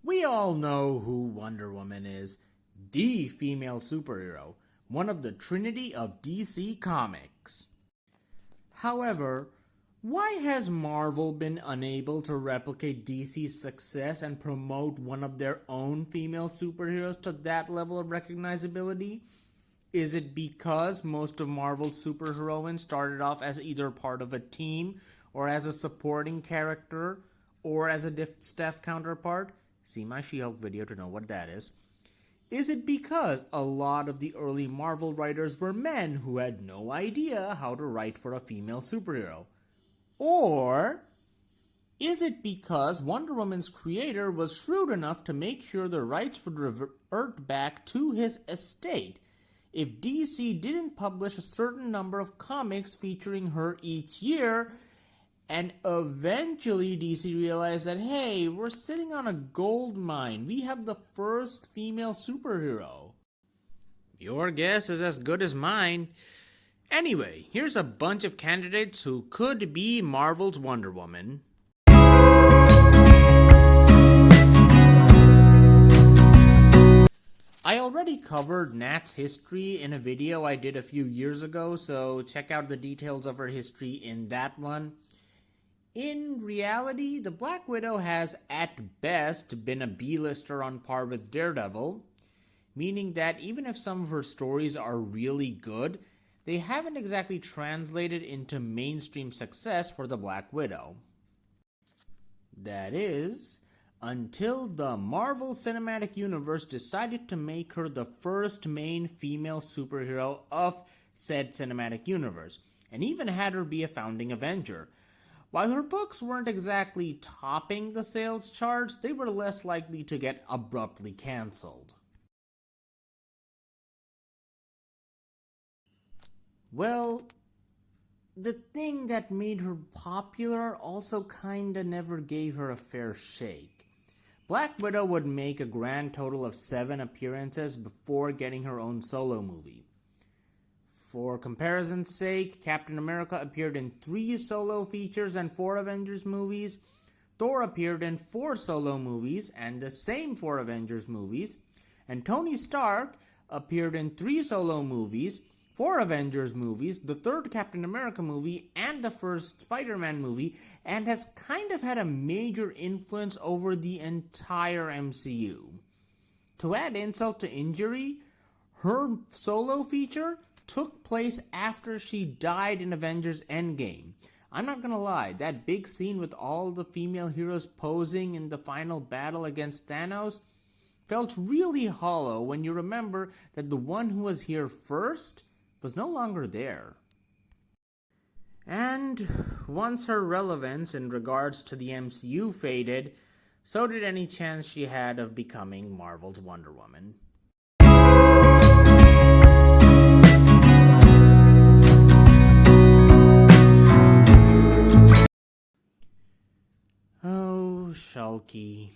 We all know who Wonder Woman is, the female superhero, one of the trinity of DC Comics. However, why has Marvel been unable to replicate DC's success and promote one of their own female superheroes to that level of recognizability? Is it because most of Marvel's superheroines started off as either part of a team or as a supporting character or as a staff counterpart? See my She-Hulk video to know what that is. Is it because a lot of the early Marvel writers were men who had no idea how to write for a female superhero? Or is it because Wonder Woman's creator was shrewd enough to make sure the rights would revert back to his estate if DC didn't publish a certain number of comics featuring her each year, and eventually DC realized that, hey, we're sitting on a gold mine. We have the first female superhero. Your guess is as good as mine. Anyway, here's a bunch of candidates who could be Marvel's Wonder Woman. I already covered Nat's history in a video I did a few years ago, so check out the details of her history in that one. In reality, the Black Widow has at best been a B-lister on par with Daredevil, meaning that even if some of her stories are really good, they haven't exactly translated into mainstream success for the Black Widow. That is, until the Marvel Cinematic Universe decided to make her the first main female superhero of said cinematic universe, and even had her be a founding Avenger. While her books weren't exactly topping the sales charts, they were less likely to get abruptly cancelled. Well, the thing that made her popular also kinda never gave her a fair shake. Black Widow would make a grand total of 7 appearances before getting her own solo movie. For comparison's sake, Captain America appeared in 3 solo features and 4 Avengers movies. Thor appeared in 4 solo movies and the same 4 Avengers movies. And Tony Stark appeared in 3 solo movies, 4 Avengers movies, the 3rd Captain America movie, and the 1st Spider-Man movie, and has kind of had a major influence over the entire MCU. To add insult to injury, her solo feature took place after she died in Avengers Endgame. I'm not gonna lie, that big scene with all the female heroes posing in the final battle against Thanos felt really hollow when you remember that the one who was here first was no longer there. And once her relevance in regards to the MCU faded, so did any chance she had of becoming Marvel's Wonder Woman. Oh, Shulky.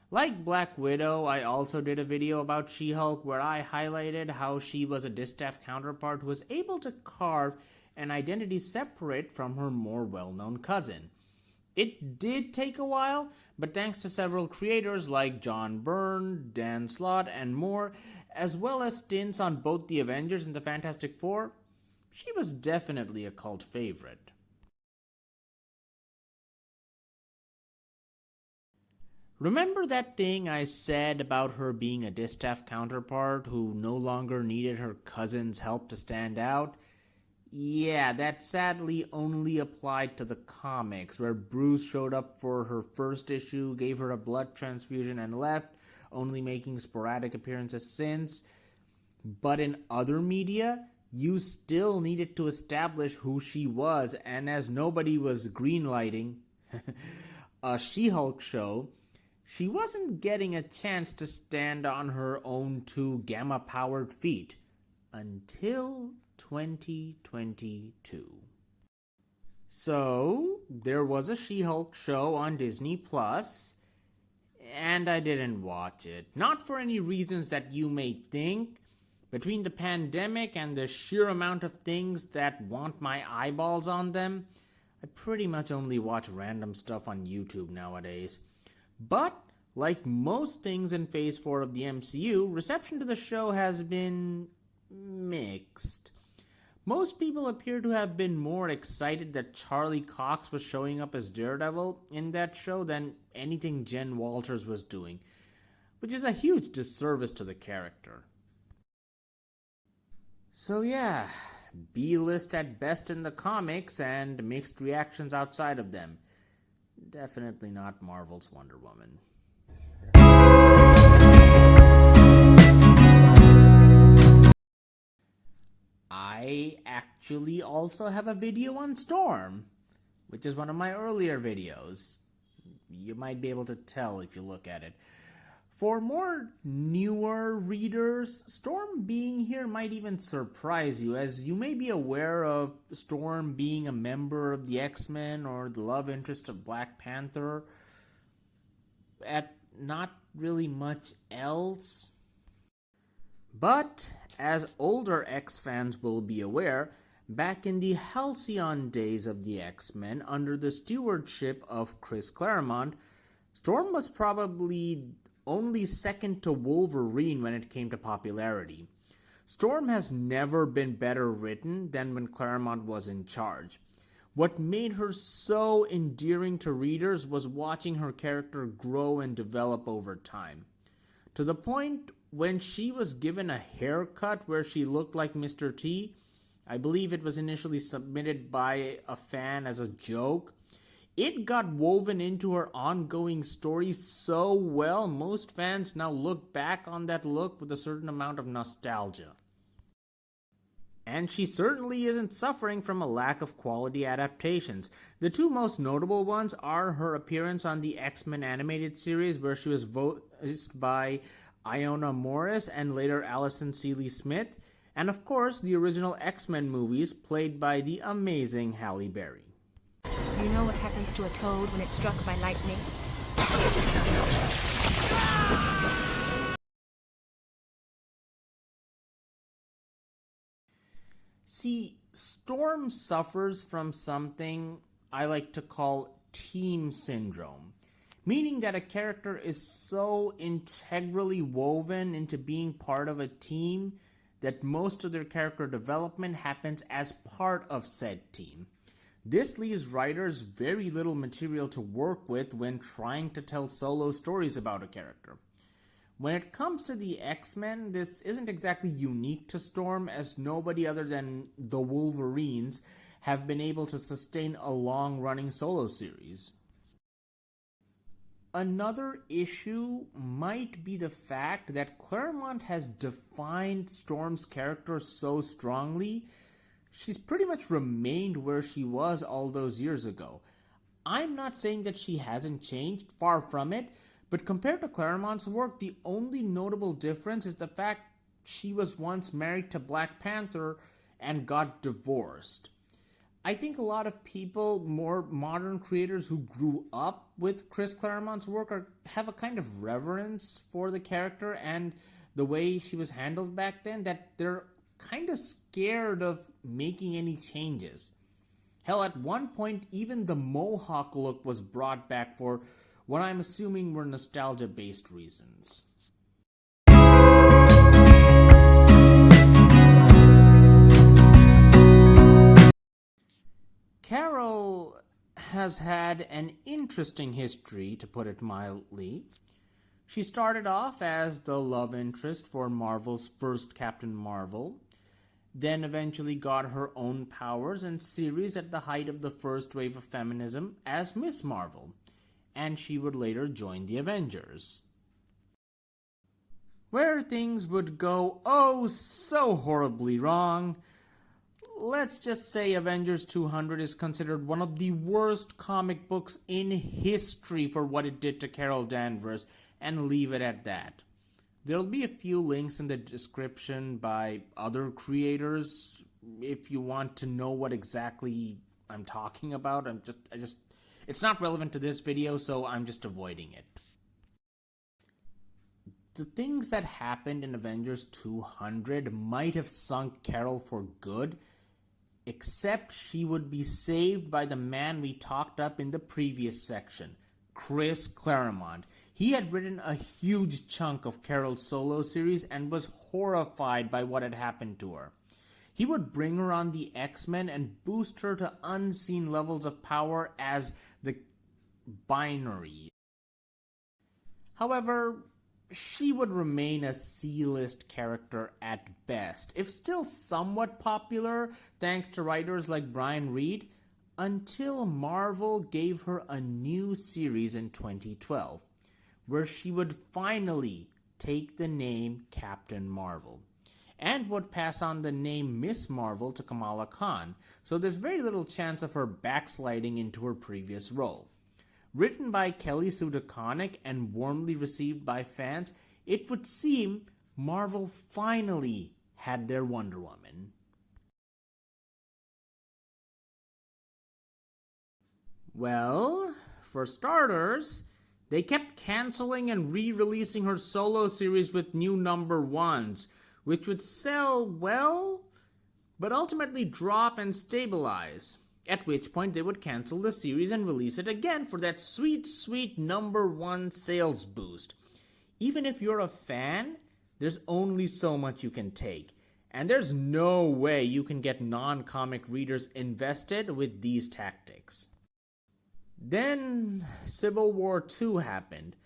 Like Black Widow, I also did a video about She-Hulk where I highlighted how she was a distaff counterpart who was able to carve an identity separate from her more well-known cousin. It did take a while, but thanks to several creators like John Byrne, Dan Slott, and more, as well as stints on both the Avengers and the Fantastic Four, she was definitely a cult favorite. Remember that thing I said about her being a distaff counterpart who no longer needed her cousin's help to stand out? Yeah, that sadly only applied to the comics, where Bruce showed up for her first issue, gave her a blood transfusion, and left, only making sporadic appearances since. But in other media, you still needed to establish who she was, and as nobody was greenlighting a She-Hulk show, she wasn't getting a chance to stand on her own 2 gamma-powered feet until 2022. So, there was a She-Hulk show on Disney Plus, and I didn't watch it. Not for any reasons that you may think. Between the pandemic and the sheer amount of things that want my eyeballs on them, I pretty much only watch random stuff on YouTube nowadays. But, like most things in Phase 4 of the MCU, reception to the show has been mixed. Most people appear to have been more excited that Charlie Cox was showing up as Daredevil in that show than anything Jen Walters was doing, which is a huge disservice to the character. So yeah, B-list at best in the comics and mixed reactions outside of them. Definitely not Marvel's Wonder Woman. I actually also have a video on Storm, which is one of my earlier videos. You might be able to tell if you look at it. For more newer readers, Storm being here might even surprise you, as you may be aware of Storm being a member of the X-Men or the love interest of Black Panther, at not really much else. But, as older X fans will be aware, back in the halcyon days of the X-Men, under the stewardship of Chris Claremont, Storm was probably only second to Wolverine when it came to popularity. Storm has never been better written than when Claremont was in charge. What made her so endearing to readers was watching her character grow and develop over time. To the point when she was given a haircut where she looked like Mr. T, I believe it was initially submitted by a fan as a joke. It got woven into her ongoing story so well, most fans now look back on that look with a certain amount of nostalgia. And she certainly isn't suffering from a lack of quality adaptations. The two most notable ones are her appearance on the X-Men animated series, where she was voiced by Iona Morris and later Allison Seeley Smith, and of course the original X-Men movies played by the amazing Halle Berry. You know what happens to a toad when it's struck by lightning? See, Storm suffers from something I like to call team syndrome, meaning that a character is so integrally woven into being part of a team that most of their character development happens as part of said team. This leaves writers very little material to work with when trying to tell solo stories about a character. When it comes to the X-Men, this isn't exactly unique to Storm, as nobody other than the Wolverines have been able to sustain a long-running solo series. Another issue might be the fact that Claremont has defined Storm's character so strongly, she's pretty much remained where she was all those years ago. I'm not saying that she hasn't changed, far from it, but compared to Claremont's work, the only notable difference is the fact she was once married to Black Panther and got divorced. I think a lot of people, more modern creators who grew up with Chris Claremont's work, have a kind of reverence for the character and the way she was handled back then, that they're kind of scared of making any changes. Hell, at one point, even the Mohawk look was brought back for what I'm assuming were nostalgia-based reasons. Carol has had an interesting history, to put it mildly. She started off as the love interest for Marvel's first Captain Marvel, then eventually got her own powers and series at the height of the first wave of feminism as Miss Marvel, and she would later join the Avengers, where things would go oh so horribly wrong. Let's just say Avengers 200 is considered one of the worst comic books in history for what it did to Carol Danvers, and leave it at that. There'll be a few links in the description by other creators if you want to know what exactly I'm talking about. It's not relevant to this video, so I'm just avoiding it. The things that happened in Avengers 200 might have sunk Carol for good, Except she would be saved by the man we talked up in the previous section, Chris Claremont. He had written a huge chunk of Carol's solo series and was horrified by what had happened to her. He would bring her on the X-Men and boost her to unseen levels of power as the Binary. However, she would remain a C-list character at best, if still somewhat popular thanks to writers like Brian Reed, until Marvel gave her a new series in 2012, where she would finally take the name Captain Marvel, and would pass on the name Miss Marvel to Kamala Khan, so there's very little chance of her backsliding into her previous role. Written by Kelly Sue DeConnick and warmly received by fans, it would seem Marvel finally had their Wonder Woman. Well, for starters, they kept canceling and re-releasing her solo series with new number ones, which would sell well, but ultimately drop and stabilize. At which point they would cancel the series and release it again for that sweet, sweet number one sales boost. Even if you're a fan, there's only so much you can take. And there's no way you can get non-comic readers invested with these tactics. Then Civil War II happened.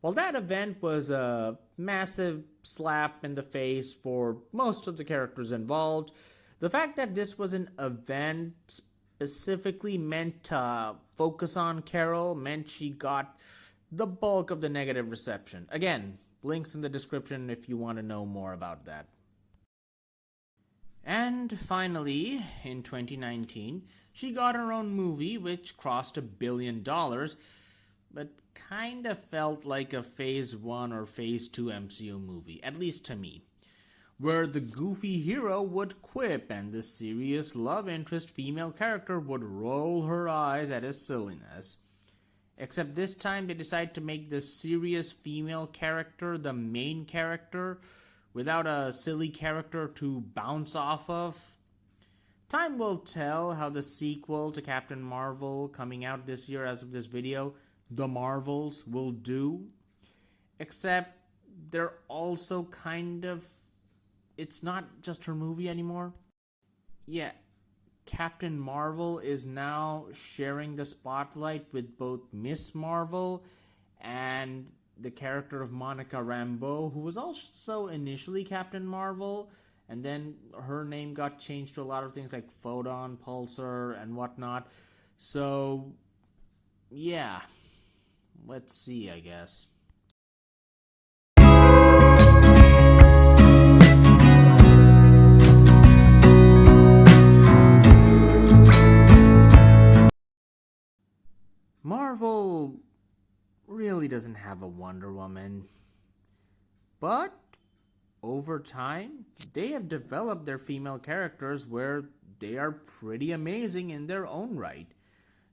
While that event was a massive slap in the face for most of the characters involved, the fact that this was an event specifically meant to focus on Carol meant she got the bulk of the negative reception. Again, links in the description if you want to know more about that. And finally, in 2019, she got her own movie, which crossed $1 billion, but kinda felt like a Phase 1 or Phase 2 MCU movie, at least to me, where the goofy hero would quip and the serious love interest female character would roll her eyes at his silliness. Except this time they decide to make the serious female character the main character without a silly character to bounce off of. Time will tell how the sequel to Captain Marvel, coming out this year as of this video, The Marvels, will do. Except they're also kind of... it's not just her movie anymore. Yeah, Captain Marvel is now sharing the spotlight with both Miss Marvel and the character of Monica Rambeau, who was also initially Captain Marvel, and then her name got changed to a lot of things like Photon, Pulsar, and whatnot. So, yeah, let's see, I guess. Marvel really doesn't have a Wonder Woman, but over time, they have developed their female characters where they are pretty amazing in their own right.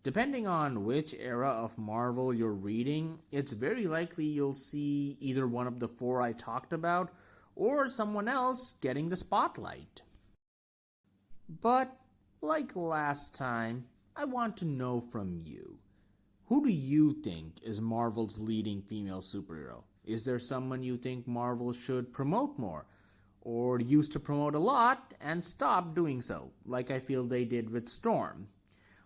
Depending on which era of Marvel you're reading, it's very likely you'll see either one of the four I talked about or someone else getting the spotlight. But, like last time, I want to know from you. Who do you think is Marvel's leading female superhero? Is there someone you think Marvel should promote more? Or used to promote a lot and stopped doing so, like I feel they did with Storm?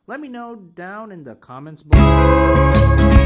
Let me know down in the comments below.